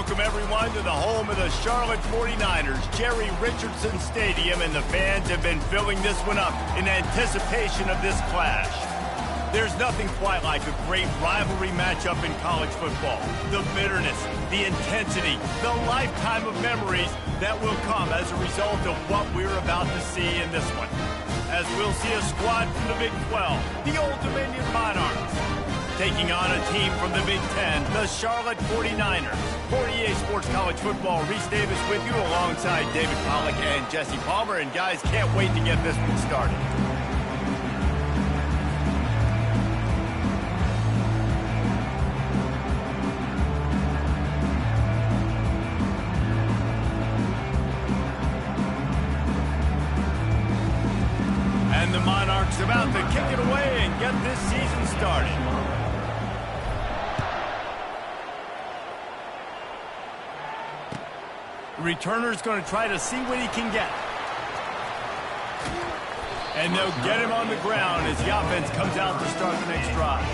welcome everyone to the home of the Charlotte 49ers, Jerry Richardson Stadium, and the fans have been filling this one up in anticipation of this clash. There's nothing quite like a great rivalry matchup in college football. The bitterness, the intensity, the lifetime of memories that will come as a result of what we're about to see in this one. As we'll see a squad from the Big 12, the Old Dominion Monarchs, taking on a team from the Big 10, the Charlotte 49ers. For EA Sports College Football, Reese Davis with you alongside David Pollack and Jesse Palmer. And guys, can't wait to get this one started. And the Monarchs about to kick it away and get this season started. The returner's going to try to see what he can get. And they'll get him on the ground as the offense comes out to start the next drive.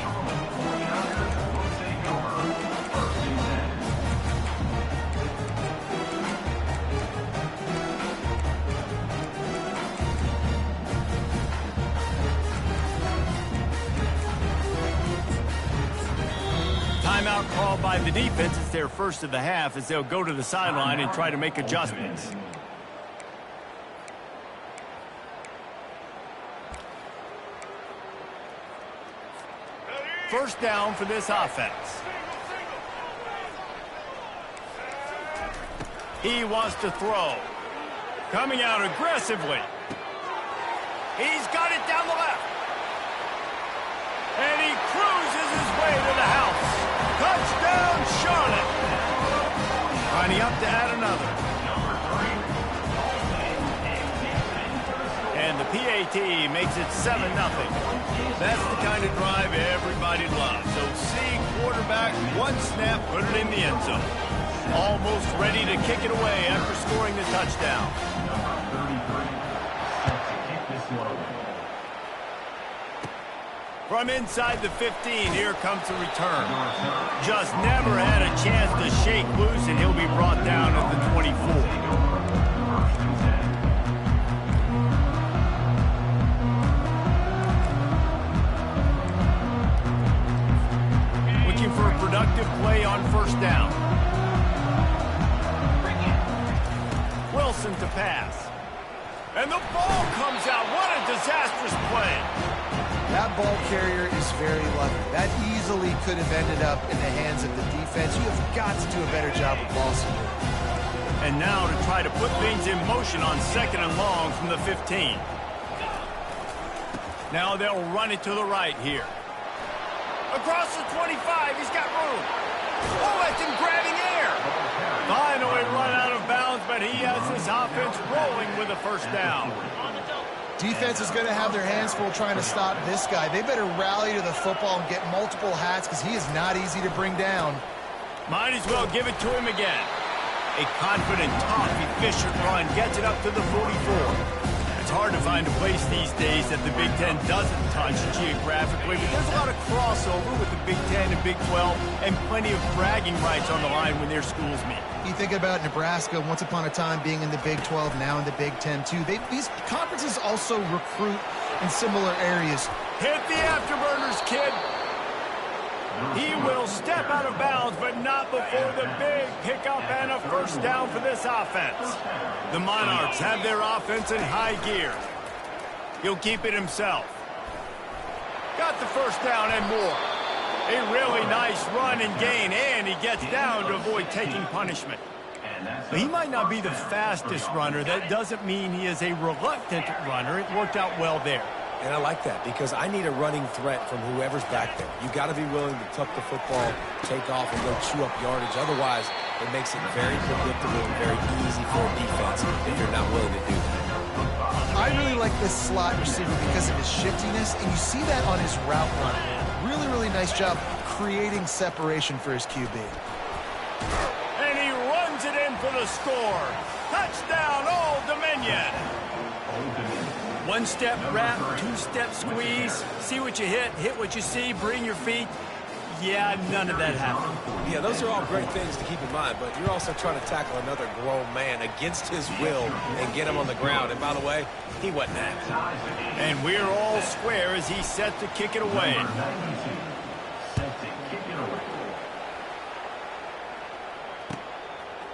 Timeout called by the defense. It's their first of the half as they'll go to the sideline and try to make adjustments. First down for this offense. He wants to throw. Coming out aggressively. He's got it down the left. And he cruises his way to the house. Touchdown, Charlotte. Lining up to add another. And the PAT makes it 7-0. That's the kind of drive everybody loves. So see quarterback, one snap, put it in the end zone. Almost ready to kick it away after scoring the touchdown. From inside the 15, here comes the return. Just never had a chance to shake loose, and he'll be brought down at the 24. Looking for a productive play on first down. Wilson to pass. And the ball comes out. What a disastrous play. That ball carrier is very lucky. That easily could have ended up in the hands of the defense. You have got to do a better job with ball security. And now to try to put things in motion on second and long from the 15. Now they'll run it to the right here. Across the 25, he's got room. Oh, that's in grabbing air. Finally run out of bounds, but he has his offense rolling with a first down. Defense is going to have their hands full trying to stop this guy. They better rally to the football and get multiple hats because he is not easy to bring down. Might as well give it to him again. A confident, tough, efficient run gets it up to the 44. It's hard to find a place these days that the Big Ten doesn't touch geographically, but there's a lot of crossover with the Big Ten and Big 12 and plenty of bragging rights on the line when their schools meet. You think about Nebraska once upon a time being in the Big 12, now in the Big 10 too. These conferences also recruit in similar areas. Hit the afterburners, kid. He will step out of bounds, but not before the big pickup and a first down for this offense. The Monarchs have their offense in high gear. He'll keep it himself. Got the first down and more. A really nice run and gain, and he gets down to avoid taking punishment. He might not be the fastest runner. That doesn't mean he is a reluctant runner. It worked out well there. And I like that because I need a running threat from whoever's back there. You got to be willing to tuck the football, take off, and go chew up yardage. Otherwise, it makes it very predictable and very easy for a defense if you're not willing to do that. I really like this slot receiver because of his shiftiness, and you see that on his route run. Really, really nice job creating separation for his QB. And he runs it in for the score. Touchdown, Old Dominion. One-step wrap, two-step squeeze. See what you hit what you see, bring your feet. Yeah, none of that happened. Yeah, those are all great things to keep in mind, but you're also trying to tackle another grown man against his will and get him on the ground. And by the way, he wasn't happy. And we're all square as he's set to kick it away.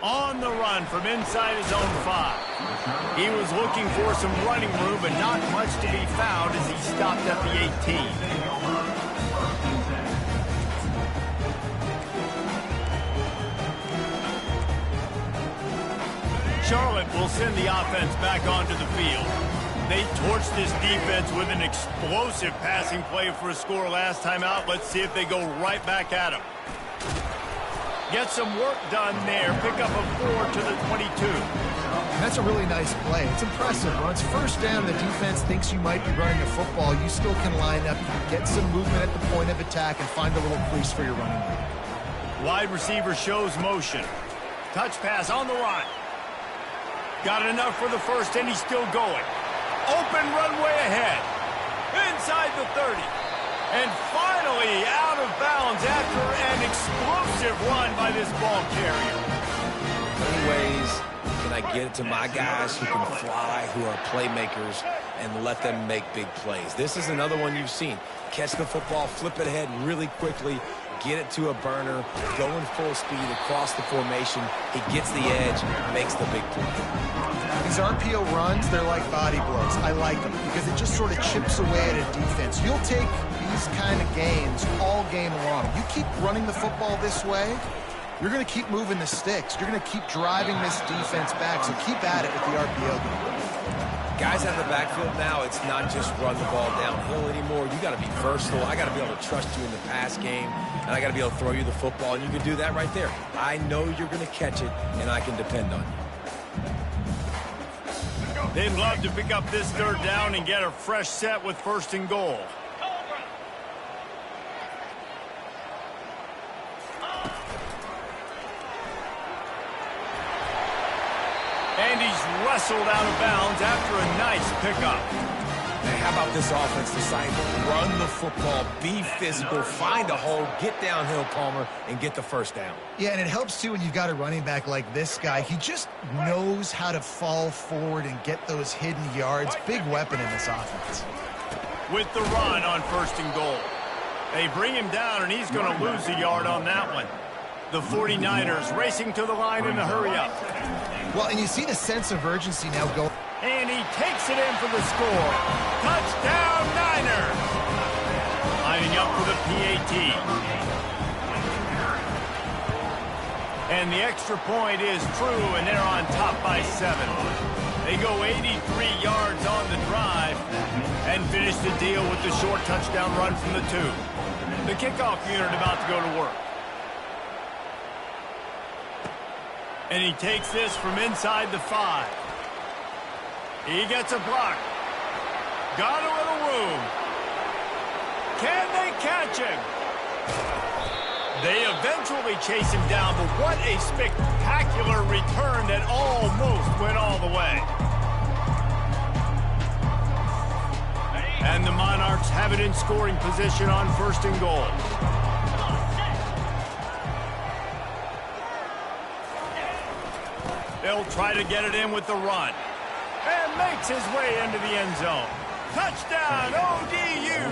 On the run from inside his own 5. He was looking for some running room, but not much to be found as he stopped at the 18. Charlotte will send the offense back onto the field. They torched this defense with an explosive passing play for a score last time out. Let's see if they go right back at him. Get some work done there. Pick up a 4 to the 22. That's a really nice play. It's impressive. When it's first down, the defense thinks you might be running the football. You still can line up, get some movement at the point of attack, and find a little crease for your running back. Wide receiver shows motion. Touch pass on the run. Got enough for the first, and he's still going. Open runway ahead. Inside the 30. And finally out of bounds after an explosive run by this ball carrier. Many ways can I get it to my guys who can fly, who are playmakers, and let them make big plays. This is another one you've seen. Catch the football, flip it ahead really quickly, get it to a burner, going full speed across the formation. He gets the edge, makes the big play. These RPO runs, they're like body blows. I like them because it just sort of chips away at a defense. You'll take these kind of games all game long. You keep running the football this way, you're going to keep moving the sticks. You're going to keep driving this defense back, so keep at it with the RPO game. Guys out of the backfield now, it's not just run the ball downhill anymore. You got to be versatile. I got to be able to trust you in the pass game, and I got to be able to throw you the football, and you can do that right there. I know you're going to catch it, and I can depend on you. They'd love to pick up this third down and get a fresh set with 1st and goal. And he's wrestled out of bounds after a nice pickup. Now, how about this offense deciding to run the football, be physical, find a hole, get downhill, Palmer, and get the first down? Yeah, and it helps, too, when you've got a running back like this guy. He just knows how to fall forward and get those hidden yards. Big weapon in this offense. With the run on 1st and goal. They bring him down, and he's going to lose a yard on that one. The 49ers racing to the line in a hurry-up. Well, and you see the sense of urgency now go. And he takes it in for the score. Touchdown, Niners! Lining up for the PAT. And the extra point is true, and they're on top by 7. They go 83 yards on the drive and finish the deal with the short touchdown run from the 2. The kickoff unit about to go to work. And he takes this from inside the 5. He gets a block. Got a little room. Can they catch him? They eventually chase him down, but what a spectacular return that almost went all the way. And the Monarchs have it in scoring position on 1st and goal. They'll try to get it in with the run. And makes his way into the end zone. Touchdown, ODU!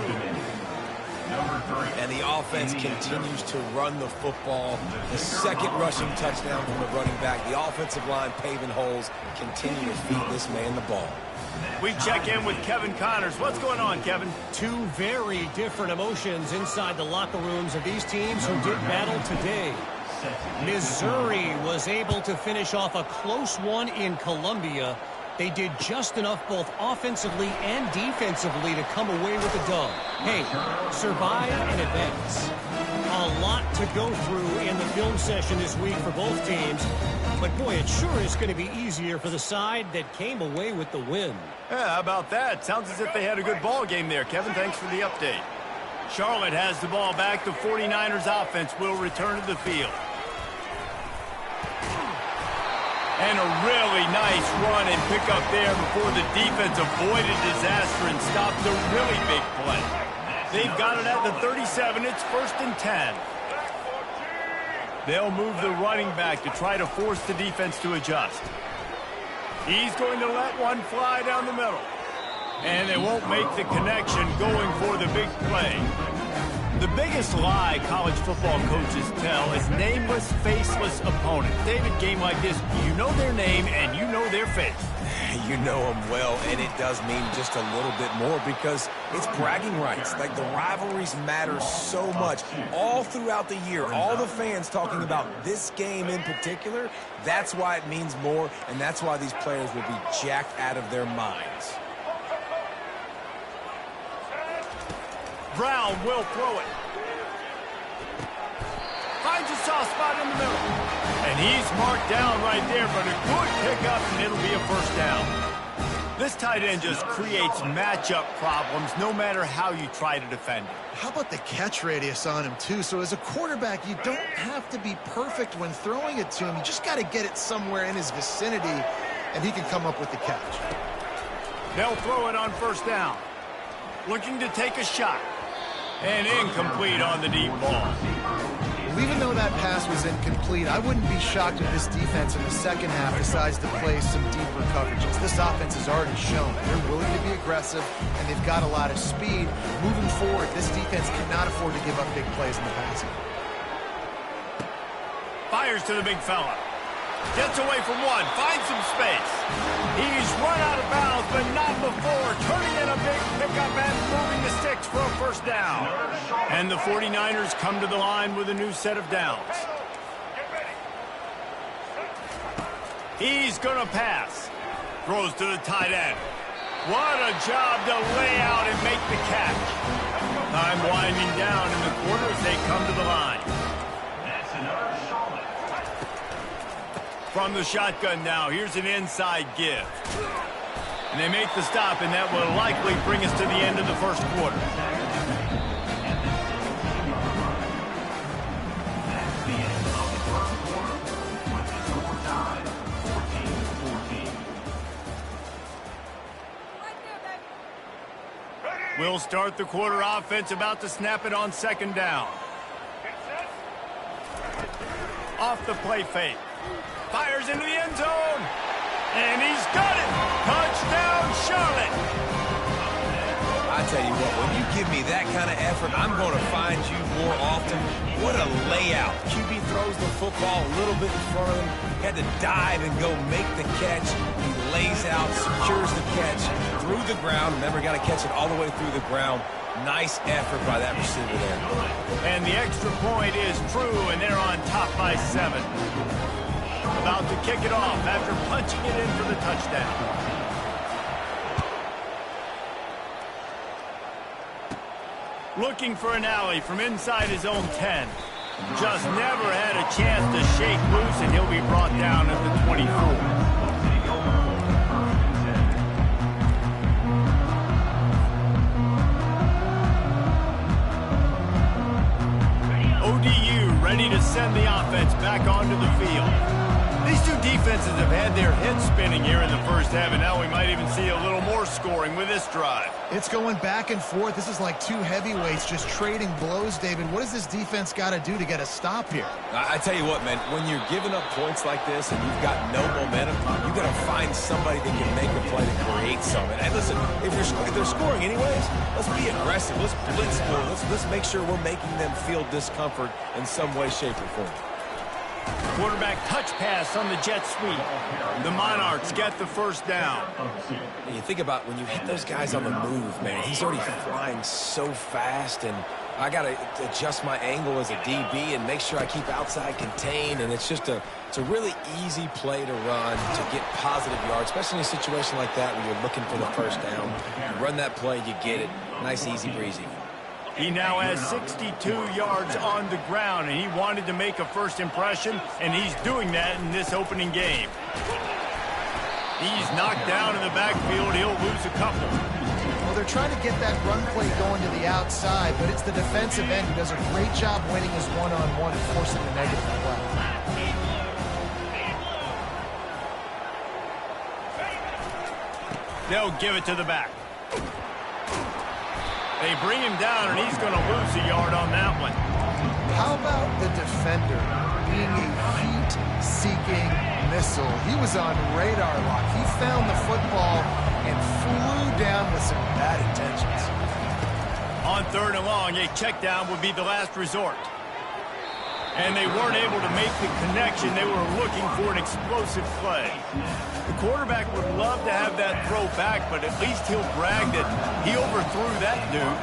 And the offense continues to run the football. The second rushing touchdown from the running back. The offensive line paving holes. Continue to feed this man the ball. We check in with Kevin Connors. What's going on, Kevin? Two very different emotions inside the locker rooms of these teams who did battle today. Missouri was able to finish off a close one in Columbia. They did just enough both offensively and defensively to come away with a dub. Hey, survive and advance. A lot to go through in the film session this week for both teams. But boy, it sure is going to be easier for the side that came away with the win. Yeah, how about that? Sounds as if they had a good ball game there. Kevin, thanks for the update. Charlotte has the ball back. The 49ers offense will return to the field. And a really nice run and pick up there before the defense avoided disaster and stopped a really big play. They've got it at the 37. It's 1st and 10. They'll move the running back to try to force the defense to adjust. He's going to let one fly down the middle. And they won't make the connection going for the big play. The biggest lie college football coaches tell is nameless, faceless opponents. David, game like this, you know their name and you know their face. You know them well, and it does mean just a little bit more because it's bragging rights. Like, the rivalries matter so much. All throughout the year, all the fans talking about this game in particular, that's why it means more, and that's why these players will be jacked out of their minds. Brown will throw it. Finds a soft spot in the middle. And he's marked down right there, but a good pickup, and it'll be a 1st down. This tight end just creates matchup problems no matter how you try to defend it. How about the catch radius on him, too? So as a quarterback, you don't have to be perfect when throwing it to him. You just got to get it somewhere in his vicinity, and he can come up with the catch. They'll throw it on 1st down. Looking to take a shot. And incomplete on the deep ball. Even though that pass was incomplete, I wouldn't be shocked if this defense in the second half decides to play some deeper coverages. This offense has already shown they're willing to be aggressive, and they've got a lot of speed. Moving forward, this defense cannot afford to give up big plays in the passing. Fires to the big fella. Gets away from one, finds some space. He's run out of bounds, but not before. Turning in a big pickup and moving the sticks for a 1st down. And the 49ers come to the line with a new set of downs. He's going to pass. Throws to the tight end. What a job to lay out and make the catch. Time winding down in the quarter as they come to the line. From the shotgun now, here's an inside give. And they make the stop, and that will likely bring us to the end of the 1st quarter. We'll start the quarter offense, about to snap it on 2nd down. Off the play fake. Fires into the end zone. And he's got it. Touchdown, Charlotte. I tell you what, when you give me that kind of effort, I'm going to find you more often. What a layout. QB throws the football a little bit in front of him. Had to dive and go make the catch. He lays out, secures the catch through the ground. Remember, got to catch it all the way through the ground. Nice effort by that receiver there. And the extra point is true, and they're on top by 7. About to kick it off after punching it in for the touchdown. Looking for an alley from inside his own 10. Just never had a chance to shake loose, and he'll be brought down at the 24. ODU ready to send the offense back onto the field. These two defenses have had their heads spinning here in the 1st half, and now we might even see a little more scoring with this drive. It's going back and forth. This is like two heavyweights just trading blows, David. What does this defense got to do to get a stop here? I tell you what, man, when you're giving up points like this and you've got no momentum, you got to find somebody that can make a play to create something. And listen, if they're scoring anyways, let's be aggressive. Let's blitz more. Let's make sure we're making them feel discomfort in some way, shape, or form. Quarterback touch pass on the jet sweep. The Monarchs get the 1st down. And you think about when you hit those guys on the move, man, he's already flying so fast, and I got to adjust my angle as a DB and make sure I keep outside contained, and it's a really easy play to run to get positive yards, especially in a situation like that where you're looking for the 1st down. You run that play, you get it. Nice, easy breezy. He now has 62 yards on the ground, and he wanted to make a first impression, and he's doing that in this opening game. He's knocked down in the backfield. He'll lose a couple. Well, they're trying to get that run play going to the outside, but it's the defensive end who does a great job winning his one-on-one and forcing the negative play. They'll give it to the back. They bring him down, and he's going to lose a yard on that one. How about the defender being a heat-seeking missile? He was on radar lock. He found the football and flew down with some bad intentions. On 3rd and long, a check down would be the last resort. And they weren't able to make the connection. They were looking for an explosive play. The quarterback would love to have that throw back, but at least he'll brag that he overthrew that dude.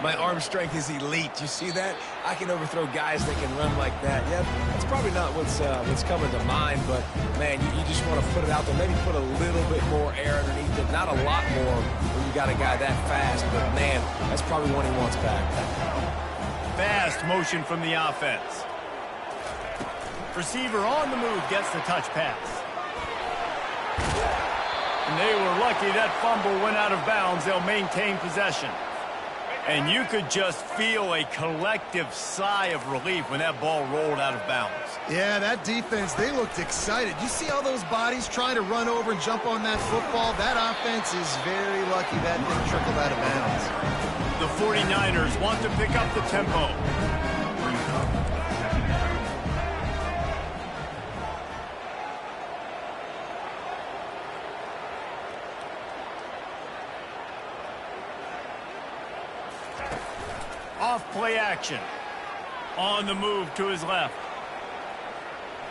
my arm strength is elite. You see that? I can overthrow guys that can run like that. Yeah, that's probably not what's coming to mind, but, man, you just want to put it out there. Maybe put a little bit more air underneath it. Not a lot more when you got a guy that fast, but, man, that's probably one he wants back. Fast motion from the offense. Receiver on the move gets the touch pass. And they were lucky that fumble went out of bounds. They'll maintain possession. And you could just feel a collective sigh of relief when that ball rolled out of bounds. Yeah, that defense, they looked excited. You see all those bodies trying to run over and jump on that football? That offense is very lucky that thing trickled out of bounds. The 49ers want to pick up the tempo. Off play action. On the move to his left.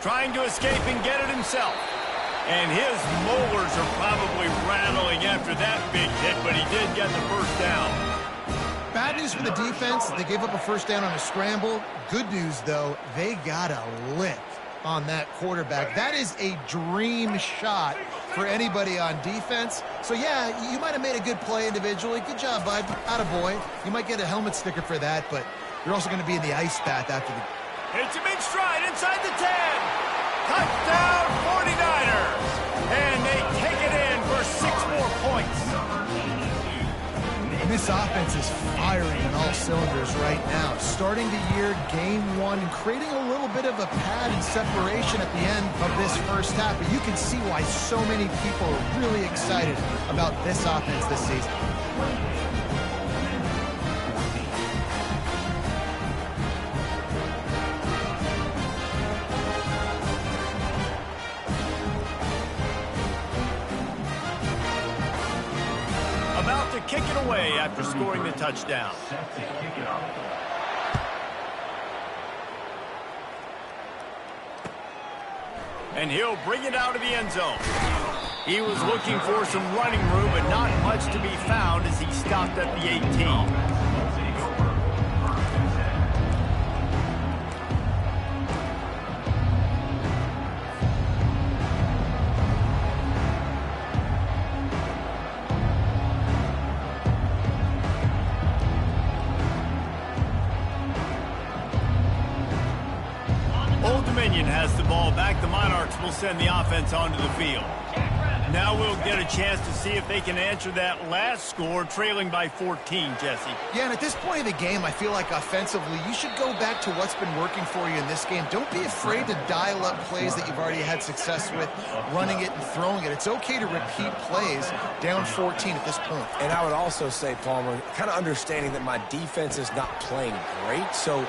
Trying to escape and get it himself. And his molars are probably rattling after that big hit, but he did get the first down. Bad news for the defense. They gave up a first down on a scramble. Good news, though, they got a lick on that quarterback. That is a dream shot for anybody on defense. So, yeah, you might have made a good play individually. Good job, bud. Attaboy. You might get a helmet sticker for that, but you're also going to be in the ice bath after the... It's a big stride inside the 10. Touchdown 49ers. And they take it in for 6 more points. And this offense is firing on all cylinders right now. Starting the year, game 1, and creating a little bit of a pad and separation at the end of this first half. But you can see why so many people are really excited about this offense this season. To kick it away after scoring the touchdown. And he'll bring it out of the end zone. He was looking for some running room, but not much to be found as he stopped at the 18. Has the ball back. The Monarchs will send the offense onto the field. Now we'll get a chance to see if they can answer that last score, trailing by 14, Jesse. Yeah, and at this point of the game, I feel like offensively, you should go back to what's been working for you in this game. Don't be afraid to dial up plays that you've already had success with, running it and throwing it. It's okay to repeat plays down 14 at this point. And I would also say, Palmer, kind of understanding that my defense is not playing great, so...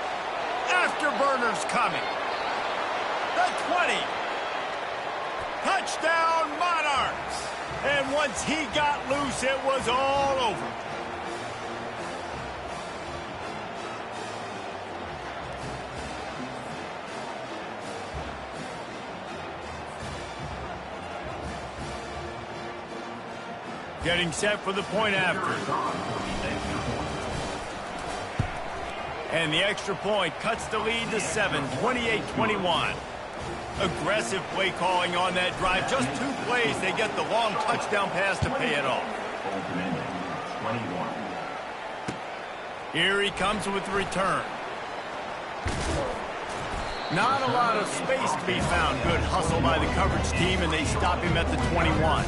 Afterburners coming. The 20. Touchdown, Monarchs. And once he got loose, it was all over. Getting set for the point after. And the extra point cuts the lead to 7, 28-21. Aggressive play calling on that drive. Just 2 plays, they get the long touchdown pass to pay it off. Here he comes with the return. Not a lot of space to be found. Good hustle by the coverage team, and they stop him at the 21.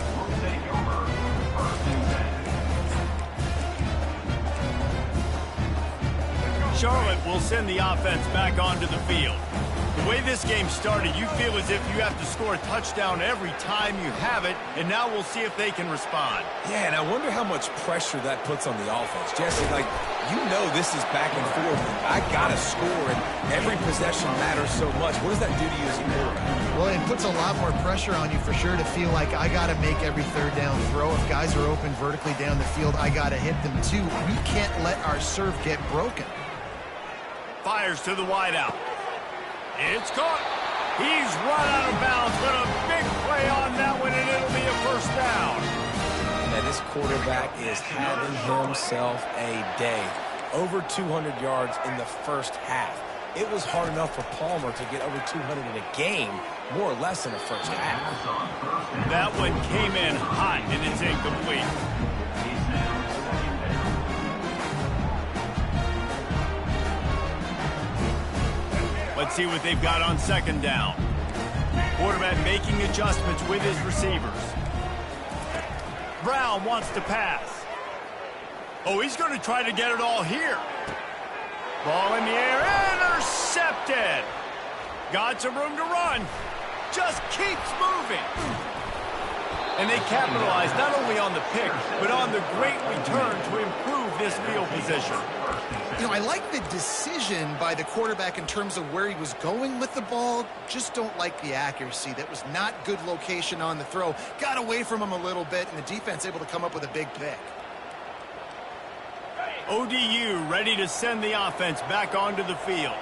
Charlotte will send the offense back onto the field. The way this game started, you feel as if you have to score a touchdown every time you have it, and now we'll see if they can respond. Yeah, and I wonder how much pressure that puts on the offense. Jesse, like, you know this is back and forth, and I got to score, and every possession matters so much. What does that do to you as a quarterback? Well, it puts a lot more pressure on you for sure to feel like I got to make every third down throw. If guys are open vertically down the field, I got to hit them too. We can't let our serve get broken. Fires to the wideout. It's caught. He's run out of bounds, but a big play on that one, and it'll be a first down. Man, this quarterback is having himself a day. Over 200 yards in the first half. It was hard enough for Palmer to get over 200 in a game, more or less in the first half. That one came in hot, and it's incomplete. Let's see what they've got on second down. Quarterback making adjustments with his receivers. Brown wants to pass. Oh, he's going to try to get it all here. Ball in the air, intercepted. Got some room to run. Just keeps moving. And they capitalize not only on the pick, but on the great return to improve this field position. You know, I like the decision by the quarterback in terms of where he was going with the ball. Just don't like the accuracy. That was not good location on the throw. Got away from him a little bit, and the defense able to come up with a big pick. ODU ready to send the offense back onto the field.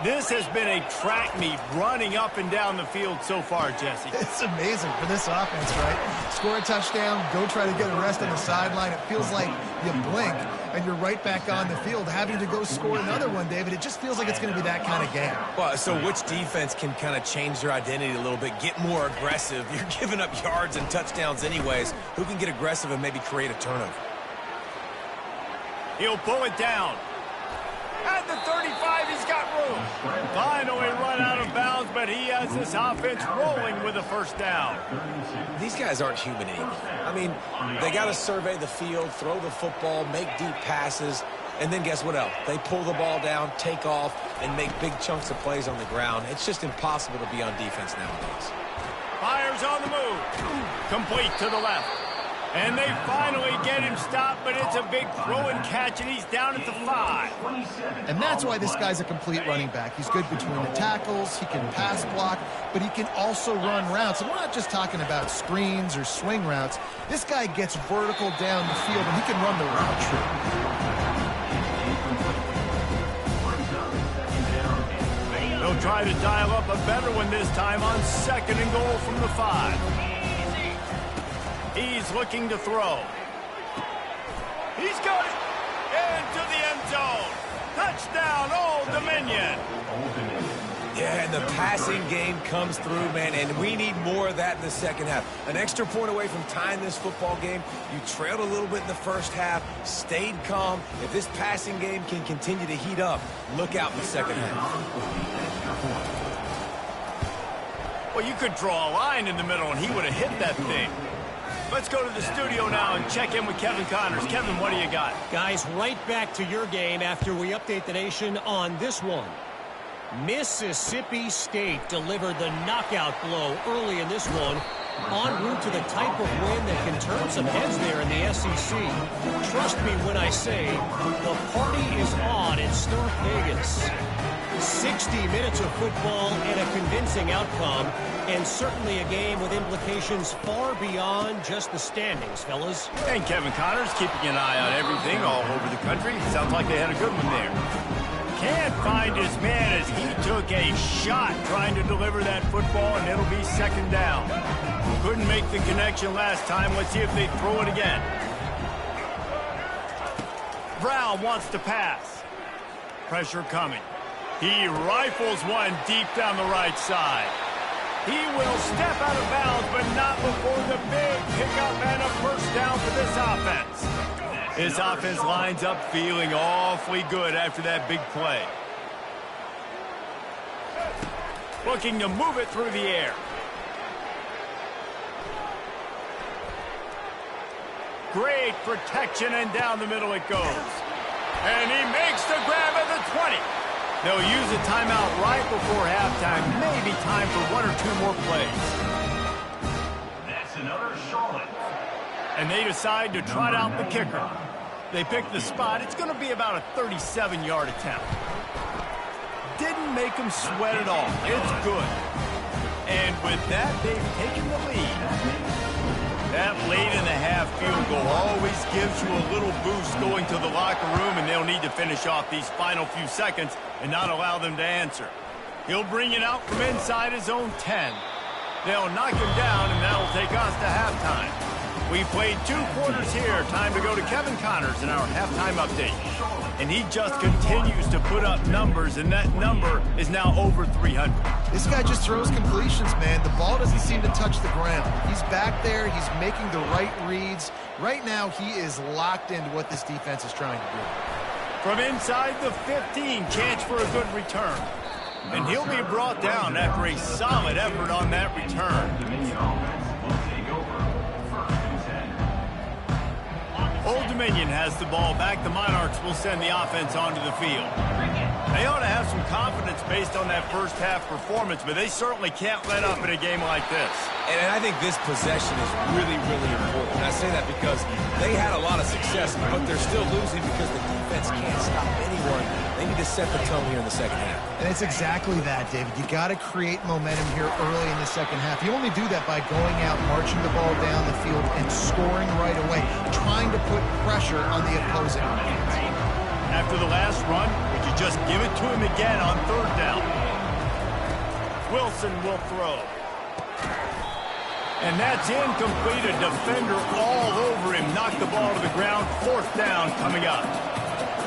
This has been a track meet running up and down the field so far, Jesse. It's amazing for this offense, right? Score a touchdown, go try to get a rest on the sideline. It feels like you blink, and you're right back on the field having to go score another one, David. It just feels like it's going to be that kind of game. Well, so which defense can kind of change their identity a little bit, get more aggressive? You're giving up yards and touchdowns anyways. Who can get aggressive and maybe create a turnover? He'll pull it down. At the 35, he's got room. Finally run out of bounds, but he has this offense rolling with a first down. These guys aren't human anymore. I mean, they got to survey the field, throw the football, make deep passes, and then guess what else? They pull the ball down, take off, and make big chunks of plays on the ground. It's just impossible to be on defense nowadays. Fires on the move. Complete to the left. And they finally get him stopped, but it's a big throw and catch, and he's down at the 5. And that's why this guy's a complete running back. He's good between the tackles, he can pass block, but he can also run routes. And we're not just talking about screens or swing routes. This guy gets vertical down the field, and he can run the route tree. They'll try to dial up a better one this time on 2nd and goal from the 5. He's looking to throw. He's got it into the end zone. Touchdown, Old Dominion. Yeah, and the passing game comes through, man, and we need more of that in the second half. An extra point away from tying this football game. You trailed a little bit in the first half, stayed calm. If this passing game can continue to heat up, look out in the second half. Well, you could draw a line in the middle, and he would have hit that thing. Let's go to the studio now and check in with Kevin Connors. Kevin, what do you got? Guys, right back to your game after we update the nation on this one. Mississippi State delivered the knockout blow early in this one, en route to the type of win that can turn some heads there in the SEC. Trust me when I say the party is on in Stark Vegas. 60 minutes of football and a convincing outcome, and certainly a game with implications far beyond just the standings, fellas. And Kevin Connors keeping an eye on everything all over the country. Sounds like they had a good one there. Can't find his man as he took a shot trying to deliver that football, and it'll be 2nd down. Couldn't make the connection last time. Let's see if they throw it again. Brown wants to pass. Pressure coming. He rifles one deep down the right side. He will step out of bounds, but not before the big pickup and a first down for this offense. His offense lines up feeling awfully good after that big play. Looking to move it through the air. Great protection, and down the middle it goes. And he makes the grab at the 20. They'll use a timeout right before halftime. Maybe time for 1 or 2 more plays. That's another Charlotte. And they decide to trot out the kicker. They pick the spot. It's going to be about a 37-yard attempt. Didn't make them sweat at all. It's good. And with that, they've taken the lead. That late-in-the-half field goal always gives you a little boost going to the locker room, and they'll need to finish off these final few seconds and not allow them to answer. He'll bring it out from inside his own 10. They'll knock him down, and that'll take us to halftime. We played 2 quarters here. Time to go to Kevin Connors in our halftime update. And he just continues to put up numbers, and that number is now over 300. This guy just throws completions, man. The ball doesn't seem to touch the ground. He's back there. He's making the right reads. Right now, he is locked into what this defense is trying to do. From inside the 15, chance for a good return. And he'll be brought down after a solid effort on that return. Old Dominion has the ball back. The Monarchs will send the offense onto the field. They ought to have some confidence based on that first half performance, but they certainly can't let up in a game like this. And I think this possession is really, really important. And I say that because they had a lot of success, but they're still losing because the defense can't stop anyone. They need to set the tone here in the second half. And it's exactly that, David. You got to create momentum here early in the second half. You only do that by going out, marching the ball down the field, and scoring right away, trying to put pressure on the opposing offense. After the last run, would you just give it to him again on 3rd down? Wilson will throw. And that's incomplete. A defender all over him. Knocked the ball to the ground. 4th down coming up.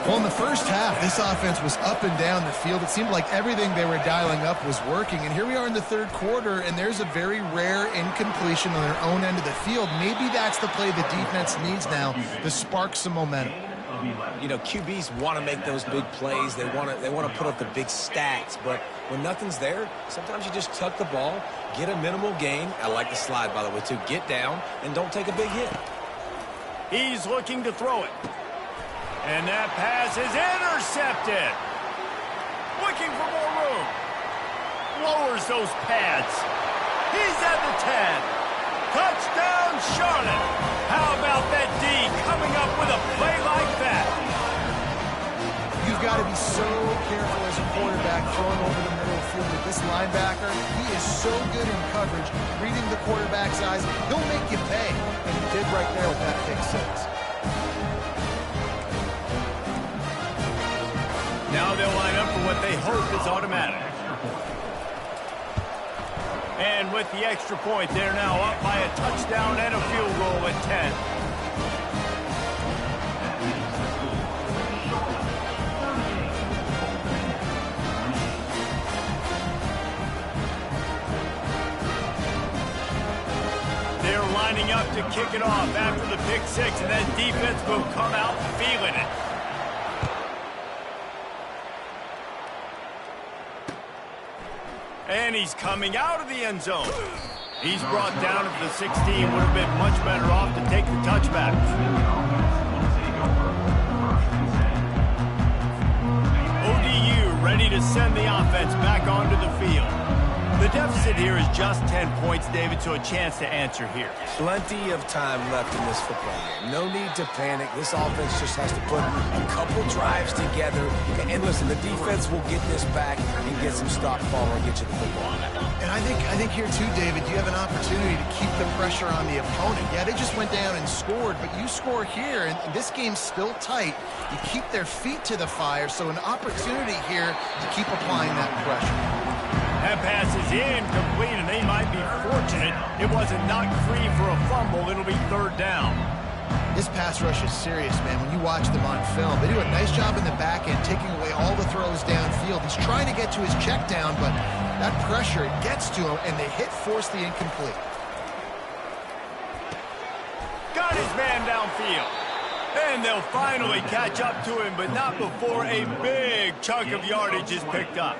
Well, in the first half, this offense was up and down the field. It seemed like everything they were dialing up was working. And here we are in the 3rd quarter, and there's a very rare incompletion on their own end of the field. Maybe that's the play the defense needs now to spark some momentum. You know, QBs want to make those big plays. They want to put up the big stats. But when nothing's there, sometimes you just tuck the ball, get a minimal gain. I like the slide, by the way, too. Get down and don't take a big hit. He's looking to throw it. And that pass is intercepted. Looking for more room. Lowers those pads. He's at the 10. Touchdown, Charlotte. How about that D coming up with a play like that? You've got to be so careful as a quarterback throwing over the middle of the field with this linebacker. He is so good in coverage, reading the quarterback's eyes. He'll make you pay. And he did right there with that pick 6. Now they'll line up for what they hope is automatic. And with the extra point, they're now up by a touchdown and a field goal at 10. They're lining up to kick it off after the pick 6, and that defense will come out feeling it. And he's coming out of the end zone. He's brought down at the 16. Would have been much better off to take the touchback. ODU ready to send the offense back onto the field. The deficit here is just 10 points, David, so a chance to answer here. Plenty of time left in this football game. No need to panic. This offense just has to put a couple drives together. And listen, the defense will get this back and get some stop ball and get you the football. And I think here too, David, you have an opportunity to keep the pressure on the opponent. Yeah, they just went down and scored, but you score here, and this game's still tight. You keep their feet to the fire, so an opportunity here to keep applying that pressure. That pass is incomplete, and they might be fortunate it wasn't knocked free for a fumble. It'll be 3rd down. This pass rush is serious, man. When you watch them on film, they do a nice job in the back end, taking away all the throws downfield. He's trying to get to his check down, but that pressure gets to him, and they force the incomplete. Got his man downfield. And they'll finally catch up to him, but not before a big chunk of yardage is picked up.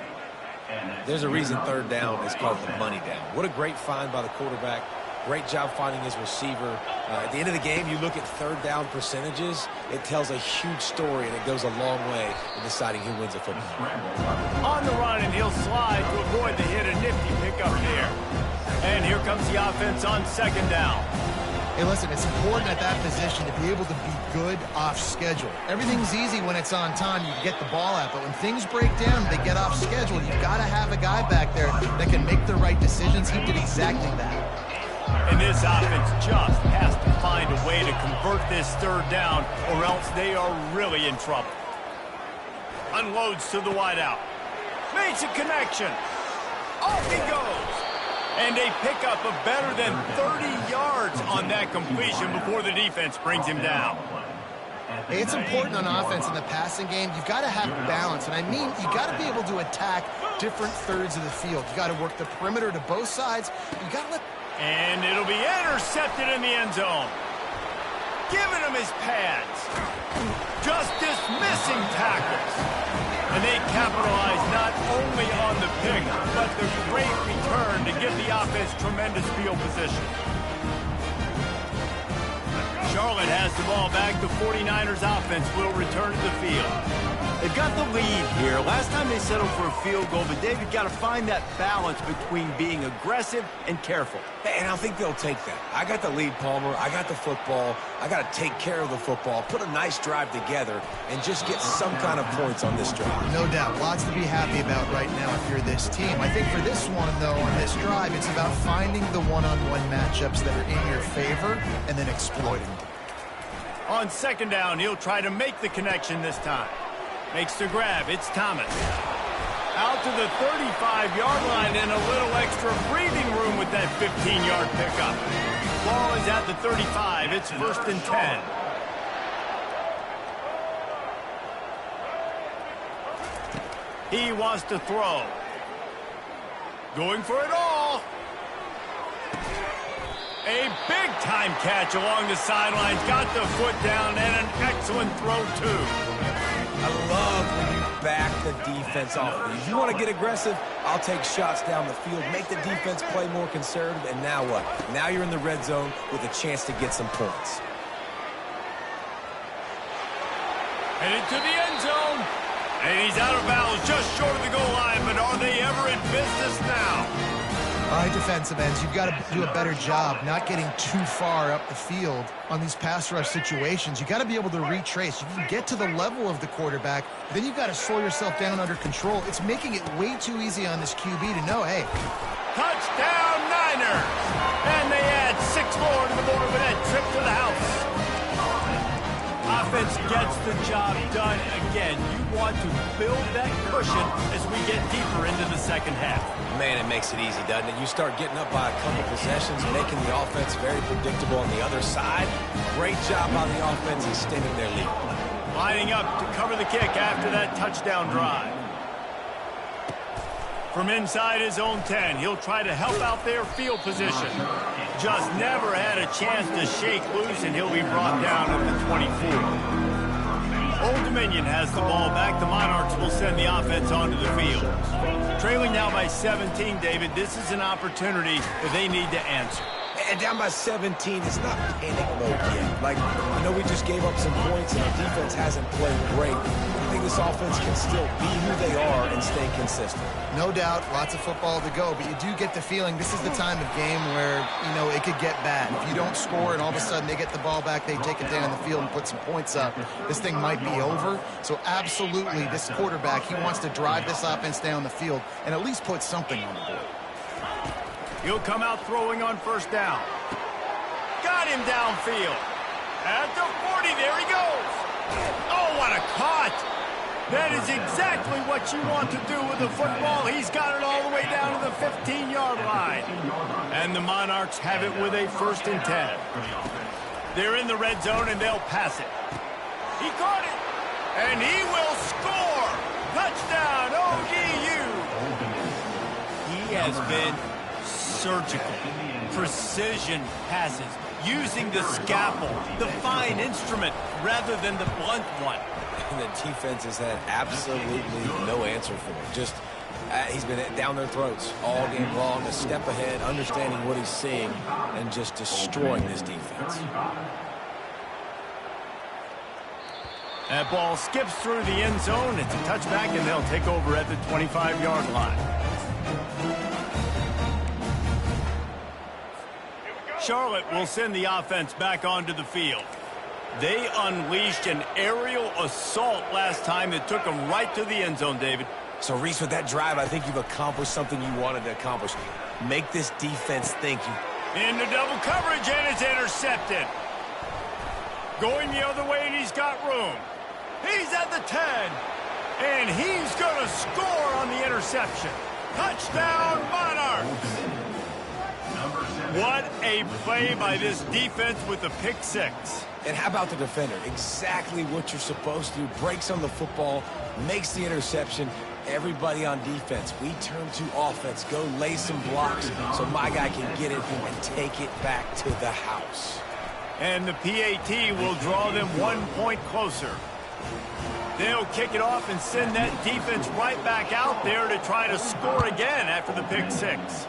There's a reason 3rd down is called the money down. What a great find by the quarterback. Great job finding his receiver. At the end of the game, you look at third down percentages. It tells a huge story, and it goes a long way in deciding who wins a football. On the run, and he'll slide to avoid the hit. A nifty pickup there. And here comes the offense on second down. Hey, listen, it's important at that position to be able to be good off schedule. Everything's easy when it's on time. You can get the ball out, but when things break down, they get off schedule. You've got to have a guy back there that can make the right decisions. He did exactly that. And this offense just has to find a way to convert this third down, or else they are really in trouble. Unloads to the wideout. Makes a connection. Off he goes. And a pickup of better than 30 yards on that completion before the defense brings him down. Hey, it's important on offense in the passing game. You've got to have balance. And I mean, you got to be able to attack different thirds of the field. You got to work the perimeter to both sides. You got to let... And it'll be intercepted in the end zone. Giving him his pads. Just dismissing tackles. And they capitalize not only on the pick, but the great return to give the offense tremendous field position. Charlotte has the ball back. The 49ers offense will return to the field. They've got the lead here. Last time they settled for a field goal, but David got to find that balance between being aggressive and careful. And I think they'll take that. I got the lead, Palmer. I got the football. I got to take care of the football, put a nice drive together, and just get some kind of points on this drive. No doubt. Lots to be happy about right now if you're this team. I think for this one, though, on this drive, it's about finding the one-on-one matchups that are in your favor and then exploiting them. On second down, he'll try to make the connection this time. Makes the grab. It's Thomas. Out to the 35-yard line and a little extra breathing room with that 15-yard pickup. Ball is at the 35. It's 1st and 10. He wants to throw. Going for it all. A big-time catch along the sidelines. Got the foot down and an excellent throw, too. I love when you back the defense off. If you want to get aggressive, I'll take shots down the field, make the defense play more conservative, and now what? Now you're in the red zone with a chance to get some points. Headed to the end zone. And he's out of bounds just short of the goal line, but are they ever in business now? All right, defensive ends, you've got to do a better job not getting too far up the field on these pass rush situations. You've got to be able to retrace. You can get to the level of the quarterback, then you've got to slow yourself down under control. It's making it way too easy on this QB to know, hey. Touchdown, Niners! And they add 6 more to the board with that trip to the house. Offense gets the job done again. You want to build that cushion as we get deeper into the second half. Man, it makes it easy, doesn't it? You start getting up by a couple possessions, making the offense very predictable on the other side. Great job by the offense extending their lead. Lining up to cover the kick after that touchdown drive. From inside his own 10, he'll try to help out their field position. Just never had a chance to shake loose, and he'll be brought down at the 24. Old Dominion has the ball back. The Monarchs will send the offense onto the field. Trailing now by 17, David. This is an opportunity that they need to answer. And down by 17, it's not panic mode yet. Like, I know we just gave up some points and our defense hasn't played great. I think this offense can still be who they are and stay consistent. No doubt, lots of football to go, but you do get the feeling this is the time of game where, you know, it could get bad. If you don't score and all of a sudden they get the ball back, they take it down the field and put some points up, this thing might be over. So absolutely, this quarterback, he wants to drive this offense down the field and at least put something on the board. He'll come out throwing on first down. Got him downfield. At the 40, there he goes. Oh, what a caught. That is exactly what you want to do with the football. He's got it all the way down to the 15-yard line. And the Monarchs have it with a 1st and 10. They're in the red zone, and they'll pass it. He caught it, and he will score. Touchdown, ODU. He has been surgical, precision passes, using the scalpel, the fine instrument, rather than the blunt one. And the defense has had absolutely no answer for it. Just He's been down their throats all game long, a step ahead, understanding what he's seeing, and just destroying this defense. That ball skips through the end zone. It's a touchback, and they'll take over at the 25-yard line. Charlotte will send the offense back onto the field. They unleashed an aerial assault last time that took them right to the end zone, David. So, Reese, with that drive, I think you've accomplished something you wanted to accomplish. Make this defense think. Into double coverage, and it's intercepted. Going the other way, and he's got room. He's at the 10, and he's going to score on the interception. Touchdown, Monarchs! What a play by this defense with the pick six. And how about the defender? Exactly what you're supposed to do. Breaks on the football, makes the interception. Everybody on defense, we turn to offense. Go lay some blocks so my guy can get it and take it back to the house. And the PAT will draw them 1 point closer. They'll kick it off and send that defense right back out there to try to score again after the pick six.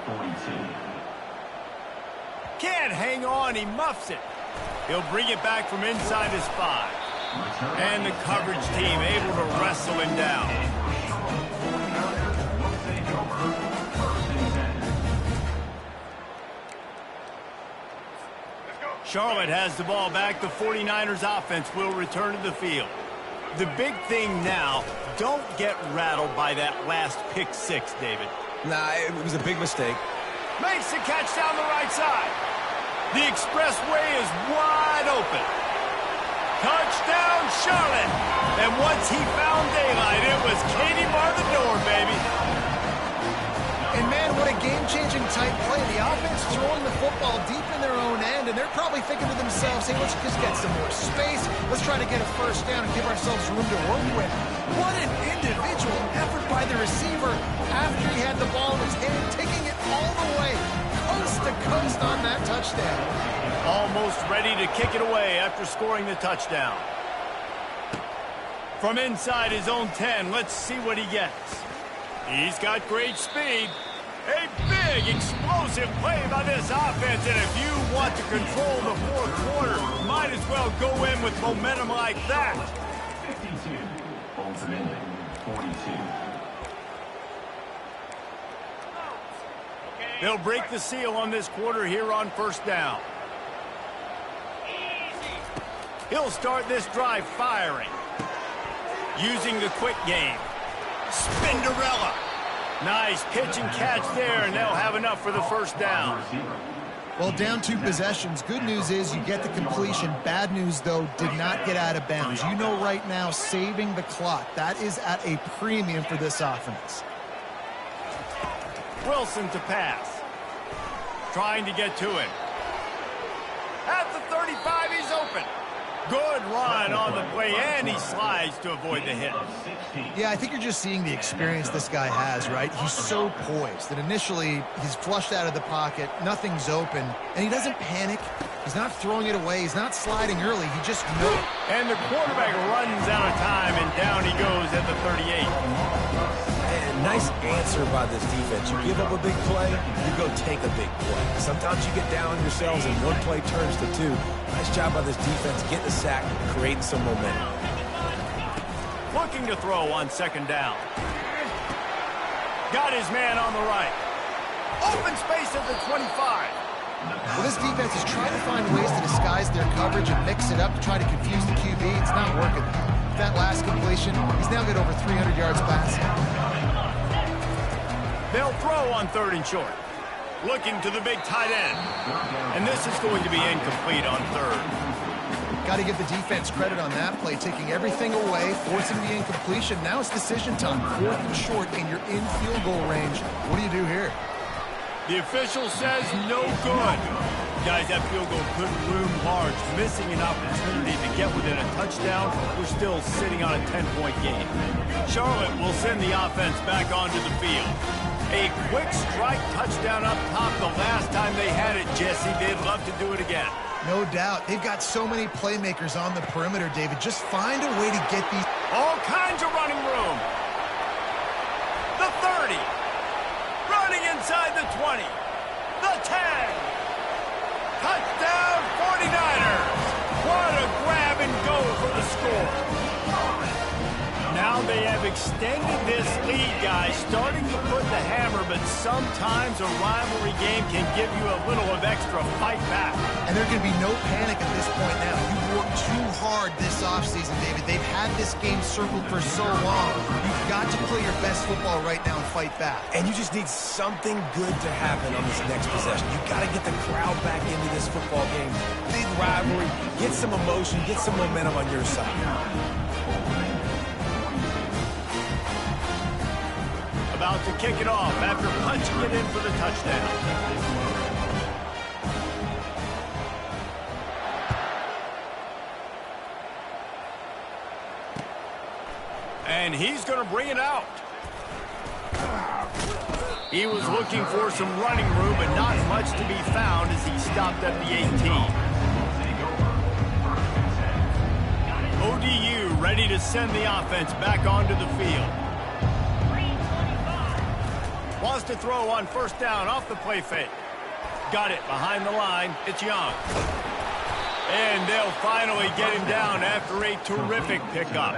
Can't hang on, he muffs it. He'll bring it back from inside his 5. And the coverage team able to wrestle him down. Charlotte has the ball back. The 49ers offense will return to the field. The big thing now, don't get rattled by that last pick six, David. Nah, it was a big mistake. Makes the catch down the right side. The expressway is wide open. Touchdown, Charlotte. And once he found daylight, it was Katie bar the door, baby. And, man, what a game-changing type play. The offense throwing the football deep in their own end, and they're probably thinking to themselves, hey, let's just get some more space. Let's try to get a first down and give ourselves room to work with. What an individual effort by the receiver after he had the ball in his hand, taking it all the way, coast to coast on that touchdown. Almost ready to kick it away after scoring the touchdown. From inside his own 10, let's see what he gets. He's got great speed. A big, explosive play by this offense, and if you want to control the fourth quarter, might as well go in with momentum like that. 52, ultimately 42. They'll break the seal on this quarter here on first down. He'll start this drive firing. Using the quick game. Spinderella. Nice pitch and catch there, and they'll have enough for the first down. Well, down 2 possessions. Good news is you get the completion. Bad news, though, did not get out of bounds. You know right now, saving the clock. That is at a premium for this offense. Wilson to pass. Trying to get to him. At the 35, he's open. Good run on the play, and he slides to avoid the hit. Yeah, I think you're just seeing the experience this guy has, right? He's so poised that initially he's flushed out of the pocket, nothing's open, and he doesn't panic. He's not throwing it away. He's not sliding early. He just knows. And the quarterback runs out of time, and down he goes at the 38. And nice answer by this defense. You give up a big play, you go take a big play. Sometimes you get down on yourselves and one play turns to 2. Nice job by this defense getting a sack, creating some momentum. Looking to throw on second down. Got his man on the right. Open space at the 25. Well, this defense is trying to find ways to disguise their coverage and mix it up to try to confuse the QB. It's not working. That last completion, he's now got over 300 yards passing. They'll throw on 3rd and short. Looking to the big tight end. And this is going to be incomplete on 3rd. Got to give the defense credit on that play, taking everything away, forcing the incompletion. Now it's decision time. 4th and short, and you're in field goal range. What do you do here? The official says no good. Guys, that field goal could loom large. Missing an opportunity to get within a touchdown. We're still sitting on a 10-point game. Charlotte will send the offense back onto the field. A quick strike touchdown up top the last time they had it, Jesse. They'd love to do it again. No doubt. They've got so many playmakers on the perimeter, David. Just find a way to get these. All kinds of running room. The 30. 20. The 10. Touchdown 49ers. What a grab and go for the score. Now they have extended this lead, guys, starting to put the hammer, but sometimes a rivalry game can give you a little of extra fight back. And there can be no panic at this point now. You worked too hard this offseason, David. They've had this game circled for so long. You've got to play your best football right now and fight back. And you just need something good to happen on this next possession. You've got to get the crowd back into this football game. Big rivalry. Get some emotion. Get some momentum on your side. About to kick it off after punching it in for the touchdown. And he's going to bring it out. He was looking for some running room, but not much to be found as he stopped at the 18. ODU ready to send the offense back onto the field. Wants to throw on first down off the play fake. Got it behind the line. It's Young. And they'll finally get him down after a terrific pickup.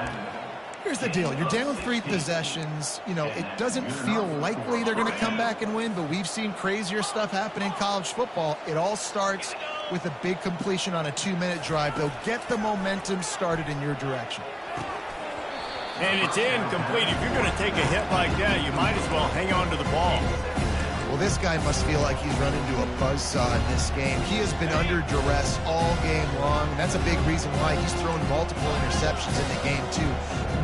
Here's the deal. You're down 3 possessions. You know, it doesn't feel likely they're going to come back and win, but we've seen crazier stuff happen in college football. It all starts with a big completion on a 2-minute drive. They'll get the momentum started in your direction. And it's incomplete. If you're going to take a hit like that, you might as well hang on to the ball. Well, this guy must feel like he's run into a buzzsaw in this game. He has been under duress all game long, and that's a big reason why he's thrown multiple interceptions in the game, too.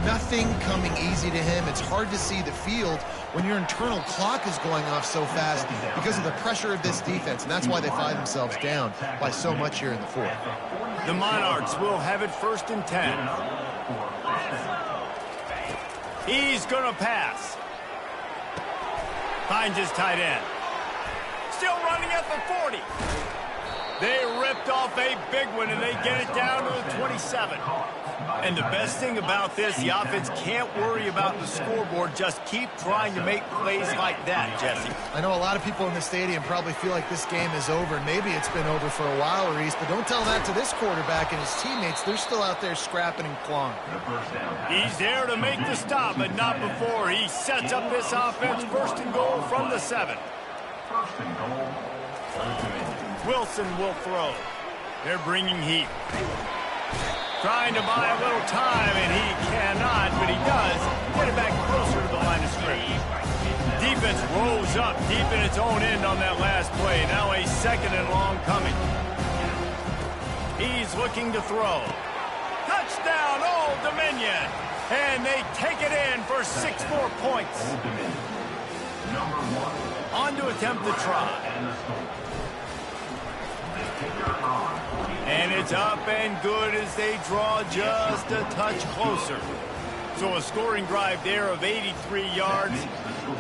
Nothing coming easy to him. It's hard to see the field when your internal clock is going off so fast because of the pressure of this defense, and that's why they find themselves down by so much here in the fourth. The Monarchs will have it 1st and 10. He's going to pass. Finds his tight end. Still running at the 40. They ripped off a big one, and they get it down to the 27. And the best thing about this, the offense can't worry about the scoreboard. Just keep trying to make plays like that, Jesse. I know a lot of people in the stadium probably feel like this game is over. Maybe it's been over for a while, Reese, but don't tell that to this quarterback and his teammates. They're still out there scrapping and clawing. He's there to make the stop, but not before. He sets up this offense 1st and goal from the 7. Wilson will throw. They're bringing heat. Trying to buy a little time, and he cannot, but he does get it back closer to the line of scrimmage. Defense rolls up deep in its own end on that last play. Now a 2nd and long coming. He's looking to throw. Touchdown, Old Dominion. And they take it in for 6 more points. On to attempt the try. And it's up and good as they draw just a touch closer. So a scoring drive there of 83 yards.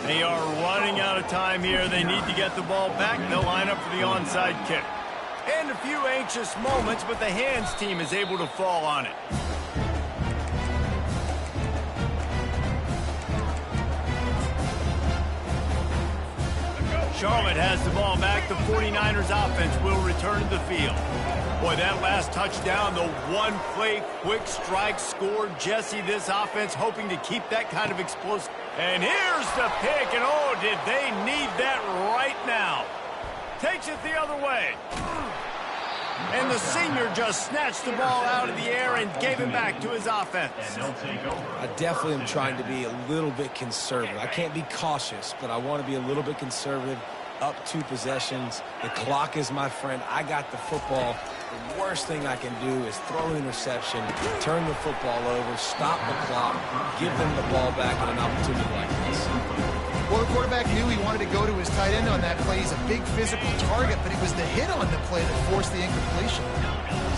They are running out of time here. They need to get the ball back. They'll line up for the onside kick. And a few anxious moments, but the hands team is able to fall on it. Charlotte has the ball back. The 49ers offense will return to the field. Boy, that last touchdown, the one-play quick strike scored. Jesse, this offense hoping to keep that kind of explosive. And here's the pick, and oh, did they need that right now. Takes it the other way. And the senior just snatched the ball out of the air and gave it back to his offense. I definitely am trying to be a little bit conservative. I can't be cautious, but I want to be a little bit conservative. Up 2 possessions. The clock is my friend. I got the football. The worst thing I can do is throw an interception, turn the football over, stop the clock, give them the ball back at an opportunity like this. Well, the quarterback knew he wanted to go to his tight end on that play. He's a big physical target, but it was the hit on the play that forced the incompletion.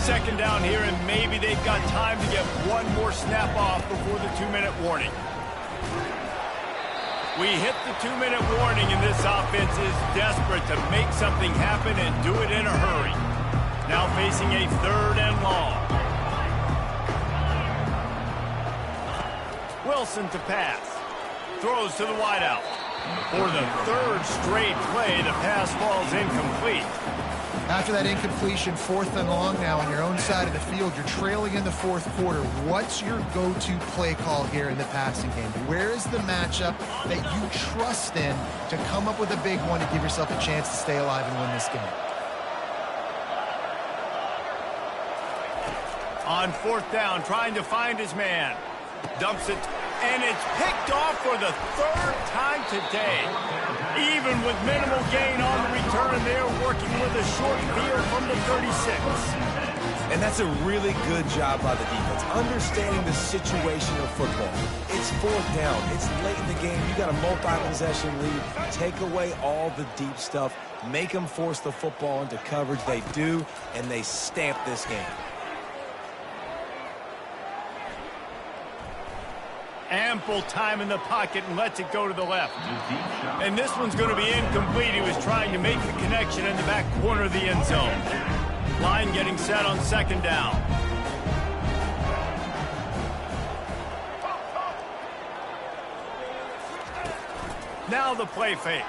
2nd down here, and maybe they've got time to get one more snap off before the 2-minute warning. We hit the 2-minute warning, and this offense is desperate to make something happen and do it in a hurry. Now facing a 3rd and long. Wilson to pass. Throws to the wideout. For the third straight play, the pass falls incomplete. After that incompletion, 4th and long now on your own side of the field, you're trailing in the 4th quarter. What's your go-to play call here in the passing game? Where is the matchup that you trust in to come up with a big one to give yourself a chance to stay alive and win this game? On 4th down, trying to find his man. Dumps it, and it's picked off for the 3rd time today. Even with minimal gain on the return, they're working with a short field from the 36. And that's a really good job by the defense, understanding the situation of football. It's 4th down. It's late in the game. You got a multi-possession lead. Take away all the deep stuff. Make them force the football into coverage. They do, and they stamp this game. Ample time in the pocket and lets it go to the left. And this one's going to be incomplete. He was trying to make the connection in the back corner of the end zone. Line getting set on 2nd down. Now the play fake.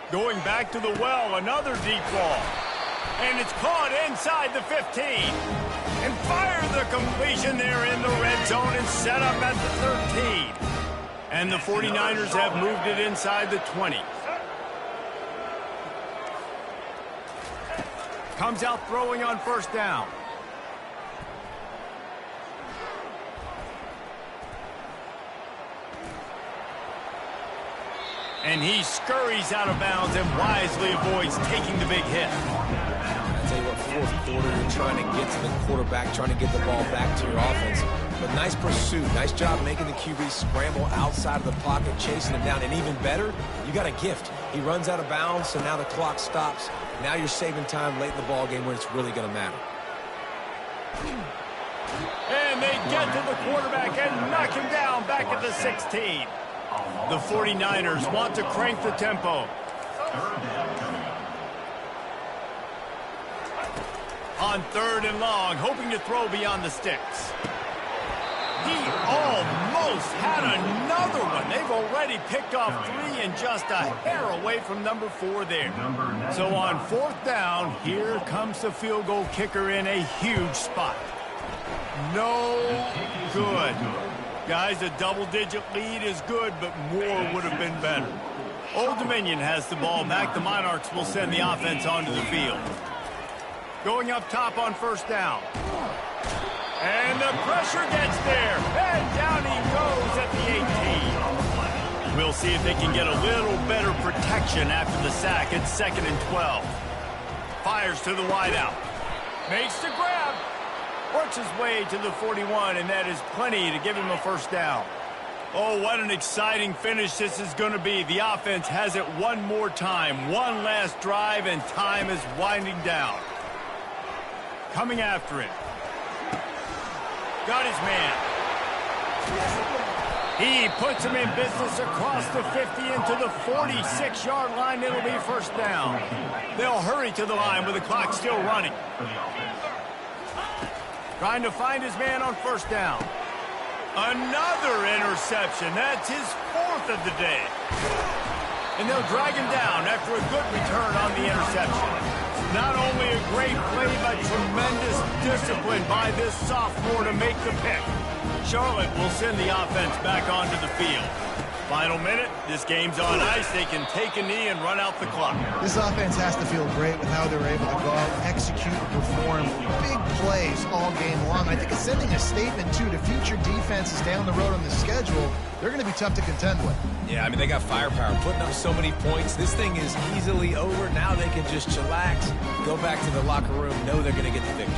Going back to the well, another deep ball. And it's caught inside the 15. And fire the completion there in the red zone and set up at the 13. And the 49ers have moved it inside the 20. Comes out throwing on 1st down. And he scurries out of bounds and wisely avoids taking the big hit. I tell you what, 4th quarter, you're trying to get to the quarterback, trying to get the ball back to your offense. But nice pursuit. Nice job making the QB scramble outside of the pocket, chasing him down. And even better, you got a gift. He runs out of bounds, so now the clock stops. Now you're saving time late in the ball game when it's really going to matter. And they get to the quarterback and knock him down back at the 16. The 49ers want to crank the tempo. On 3rd and long, hoping to throw beyond the sticks. He almost had another one. They've already picked off 3 and just a hair away from number 4 there. So on 4th down, here comes the field goal kicker in a huge spot. No good. Guys, a double-digit lead is good, but more would have been better. Old Dominion has the ball back. The Monarchs will send the offense onto the field. Going up top on 1st down. And the pressure gets there. And down he goes at the 18. We'll see if they can get a little better protection after the sack. It's 2nd and 12. Fires to the wideout. Makes the grab. Works his way to the 41, and that is plenty to give him a 1st down. Oh, what an exciting finish this is going to be. The offense has it one more time. One last drive, and time is winding down. Coming after it. Got his man. He puts him in business across the 50 into the 46-yard line. It'll be 1st down. They'll hurry to the line with the clock still running. Trying to find his man on 1st down. Another interception. That's his 4th of the day. And they'll drag him down after a good return on the interception. Not only a great play, but tremendous discipline by this sophomore to make the pick. Charlotte will send the offense back onto the field. Final minute, this game's on ice. They can take a knee and run out the clock. This offense has to feel great with how they were able to go out, execute, and perform big plays all game long. I think it's sending a statement, too, to future defenses down the road on the schedule. They're going to be tough to contend with. Yeah, I mean, they got firepower, putting up so many points. This thing is easily over. Now they can just chillax, go back to the locker room, know they're going to get the victory.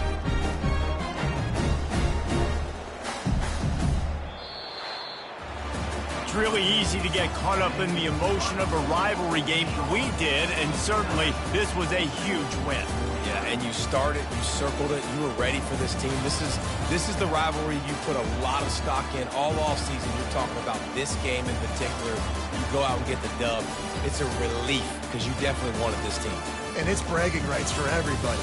It's really easy to get caught up in the emotion of a rivalry game. We did, and certainly this was a huge win. Yeah, and you started, you circled it, you were ready for this team. This is the rivalry you put a lot of stock in all offseason. You're talking about this game in particular. You go out and get the dub. It's a relief because you definitely wanted this team. And it's bragging rights for everybody.